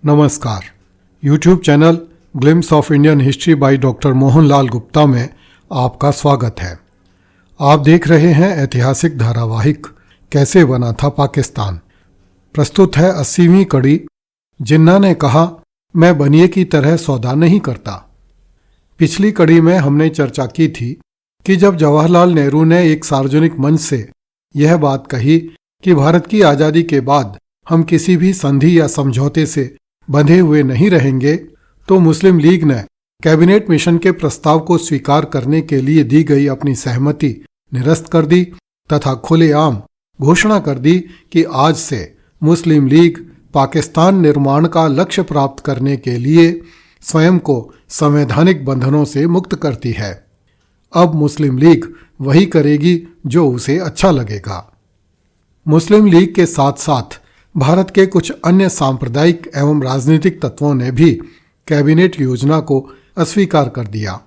नमस्कार। YouTube channel glimpse of Indian history by doctor Mohanlal Gupta में आपका स्वागत है। आप देख रहे हैं ऐतिहासिक धारावाहिक कैसे बना था पाकिस्तान। प्रस्तुत है 80वीं कड़ी, जिन्ना ने कहा मैं बनिए की तरह सौदा नहीं करता। पिछली कड़ी में हमने चर्चा की थी कि जब जवाहरलाल नेहरू ने एक सार्वजनिक मंच से यह बात कही कि भारत की आज़ादी के बाद हम किसी भी संधि या समझौते से बंधे हुए नहीं रहेंगे, तो मुस्लिम लीग ने कैबिनेट मिशन के प्रस्ताव को स्वीकार करने के लिए दी गई अपनी सहमति निरस्त कर दी तथा खुलेआम घोषणा कर दी कि आज से मुस्लिम लीग पाकिस्तान निर्माण का लक्ष्य प्राप्त करने के लिए स्वयं को संवैधानिक बंधनों से मुक्त करती है। अब मुस्लिम लीग वही करेगी जो उसे अच्छा लगेगा। मुस्लिम लीग के साथ साथ भारत के कुछ अन्य सांप्रदायिक एवं राजनीतिक तत्वों ने भी कैबिनेट योजना को अस्वीकार कर दिया।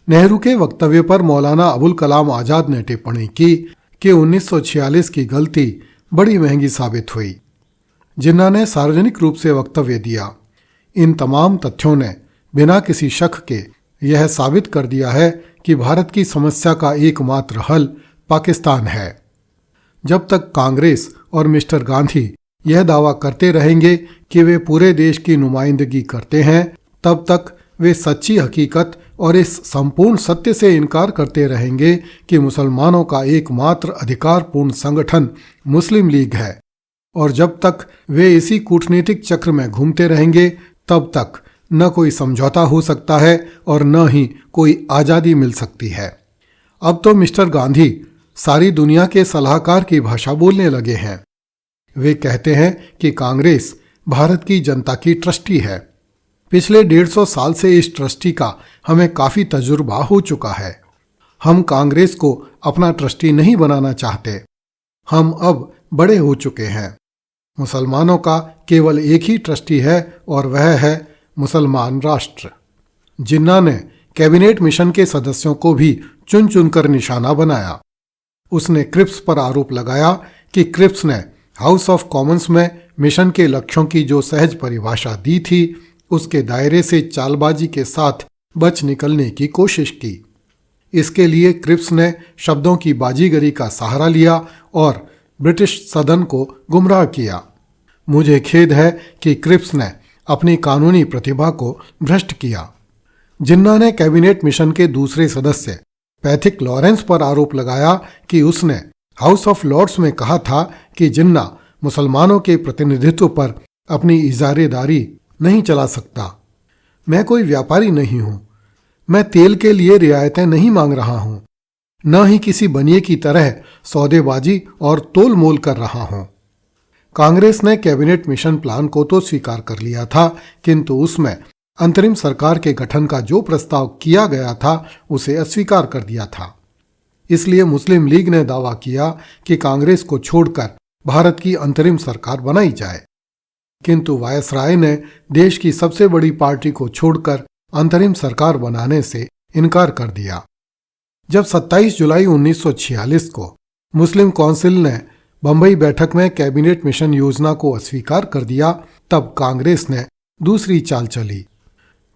नेहरू के वक्तव्य पर मौलाना अबुल कलाम आजाद ने टिप्पणी की कि 1946 की गलती बड़ी महंगी साबित हुई। जिन्ना ने सार्वजनिक रूप से वक्तव्य दिया। इन तमाम तथ्यों ने बिना किसी शक के यह साबित कर दिया है कि भारत की समस्या का एकमात्र हल पाकिस्तान है। जब तक कांग्रेस और मिस्टर गांधी यह दावा करते रहेंगे कि वे पूरे देश की नुमाइंदगी करते हैं, तब तक वे सच्ची हकीकत और इस संपूर्ण सत्य से इनकार करते रहेंगे कि मुसलमानों का एकमात्र अधिकारपूर्ण संगठन मुस्लिम लीग है। और जब तक वे इसी कूटनीतिक चक्र में घूमते रहेंगे, तब तक न कोई समझौता हो सकता है और न ही कोई आज़ादी मिल सकती है। अब तो मिस्टर गांधी सारी दुनिया के सलाहकार की भाषा बोलने लगे हैं। वे कहते हैं कि कांग्रेस भारत की जनता की ट्रस्टी है। पिछले 150 साल से इस ट्रस्टी का हमें काफ़ी तजुर्बा हो चुका है। हम कांग्रेस को अपना ट्रस्टी नहीं बनाना चाहते। हम अब बड़े हो चुके हैं। मुसलमानों का केवल एक ही ट्रस्टी है और वह है मुसलमान राष्ट्र। जिन्ना ने कैबिनेट मिशन के सदस्यों को भी चुन चुनकर निशाना बनाया। उसने क्रिप्स पर आरोप लगाया कि क्रिप्स ने हाउस ऑफ कॉमन्स में मिशन के लक्ष्यों की जो सहज परिभाषा दी थी, उसके दायरे से चालबाजी के साथ बच निकलने की कोशिश की। इसके लिए क्रिप्स ने शब्दों की बाजीगरी का सहारा लिया और ब्रिटिश सदन को गुमराह किया। मुझे खेद है कि क्रिप्स ने अपनी कानूनी प्रतिभा को भ्रष्ट किया। जिन्ना ने कैबिनेट मिशन के दूसरे सदस्य पैथिक लॉरेंस पर आरोप लगाया कि उसने हाउस ऑफ लॉर्ड्स में कहा था कि जिन्ना मुसलमानों के प्रतिनिधित्व पर अपनी इजारेदारी नहीं चला सकता। मैं कोई व्यापारी नहीं हूं। मैं तेल के लिए रियायतें नहीं मांग रहा हूं, न ही किसी बनिए की तरह सौदेबाजी और तोल मोल कर रहा हूं। कांग्रेस ने कैबिनेट मिशन प्लान को तो स्वीकार कर लिया था, किंतु उसमें अंतरिम सरकार के गठन का जो प्रस्ताव किया गया था उसे अस्वीकार कर दिया था। इसलिए मुस्लिम लीग ने दावा किया कि कांग्रेस को छोड़कर भारत की अंतरिम सरकार बनाई जाए, किंतु वायसराय ने देश की सबसे बड़ी पार्टी को छोड़कर अंतरिम सरकार बनाने से इनकार कर दिया। जब 27 जुलाई 1946 को मुस्लिम काउंसिल ने बंबई बैठक में कैबिनेट मिशन योजना को अस्वीकार कर दिया, तब कांग्रेस ने दूसरी चाल चली।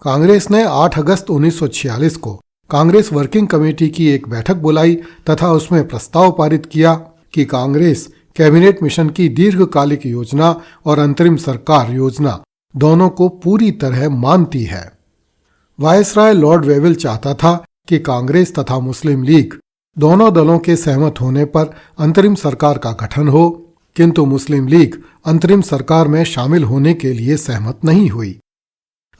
कांग्रेस ने 8 अगस्त 1946 को कांग्रेस वर्किंग कमेटी की एक बैठक बुलाई तथा उसमें प्रस्ताव पारित किया कि कांग्रेस कैबिनेट मिशन की दीर्घकालिक योजना और अंतरिम सरकार योजना दोनों को पूरी तरह मानती है। वायसराय लॉर्ड वेविल चाहता था कि कांग्रेस तथा मुस्लिम लीग दोनों दलों के सहमत होने पर अंतरिम सरकार का गठन हो, किंतु मुस्लिम लीग अंतरिम सरकार में शामिल होने के लिए सहमत नहीं हुई।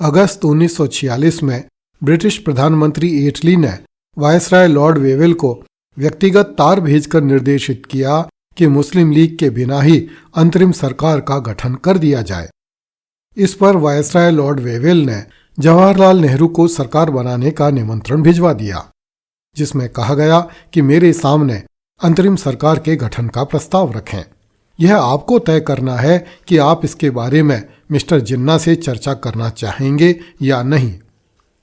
अगस्त 1946 में ब्रिटिश प्रधानमंत्री एटली ने वायसराय लॉर्ड वेविल को व्यक्तिगत तार भेजकर निर्देशित किया कि मुस्लिम लीग के बिना ही अंतरिम सरकार का गठन कर दिया जाए। इस पर वायसराय लॉर्ड वेविल ने जवाहरलाल नेहरू को सरकार बनाने का निमंत्रण भिजवा दिया, जिसमें कहा गया कि मेरे सामने अंतरिम सरकार के गठन का प्रस्ताव रखें। यह आपको तय करना है कि आप इसके बारे में मिस्टर जिन्ना से चर्चा करना चाहेंगे या नहीं।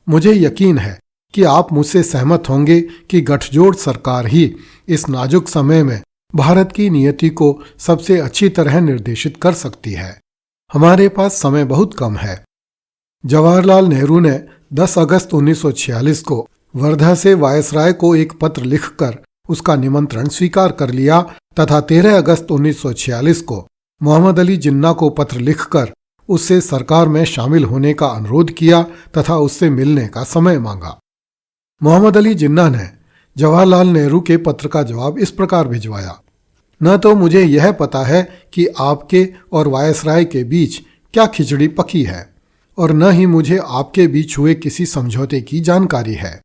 मुझे यकीन है कि आप मुझसे सहमत होंगे कि गठजोड़ सरकार ही इस नाजुक समय में भारत की नियति को सबसे अच्छी तरह निर्देशित कर सकती है। हमारे पास समय बहुत कम है। जवाहरलाल नेहरू ने 10 अगस्त 1946 को वर्धा से वायसराय को एक पत्र लिखकर उसका निमंत्रण स्वीकार कर लिया तथा 13 अगस्त 1946 को मोहम्मद अली जिन्ना को पत्र लिखकर उससे सरकार में शामिल होने का अनुरोध किया तथा उससे मिलने का समय मांगा। मोहम्मद अली जिन्ना ने जवाहरलाल नेहरू के पत्र का जवाब इस प्रकार भिजवाया, न तो मुझे यह पता है कि आपके और वायसराय के बीच क्या खिचड़ी पकी है और न ही मुझे आपके बीच हुए किसी समझौते की जानकारी है।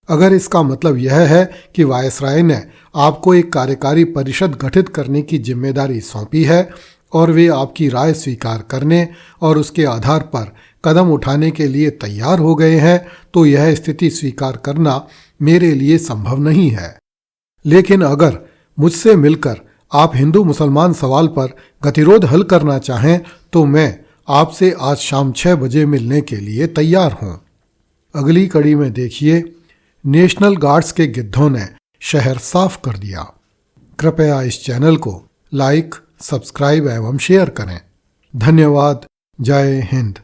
अगर इसका मतलब यह है कि वायसराय ने आपको एक कार्यकारी परिषद गठित करने की जिम्मेदारी सौंपी है और वे आपकी राय स्वीकार करने और उसके आधार पर कदम उठाने के लिए तैयार हो गए हैं, तो यह स्थिति स्वीकार करना मेरे लिए संभव नहीं है। लेकिन अगर मुझसे मिलकर आप हिंदू मुसलमान सवाल पर गतिरोध हल करना चाहें तो मैं आपसे आज शाम 6 बजे मिलने के लिए तैयार हूं। अगली कड़ी में देखिए, नेशनल गार्ड्स के गिद्धों ने शहर साफ कर दिया। कृपया इस चैनल को लाइक, सब्सक्राइब एवं शेयर करें। धन्यवाद। जय हिंद।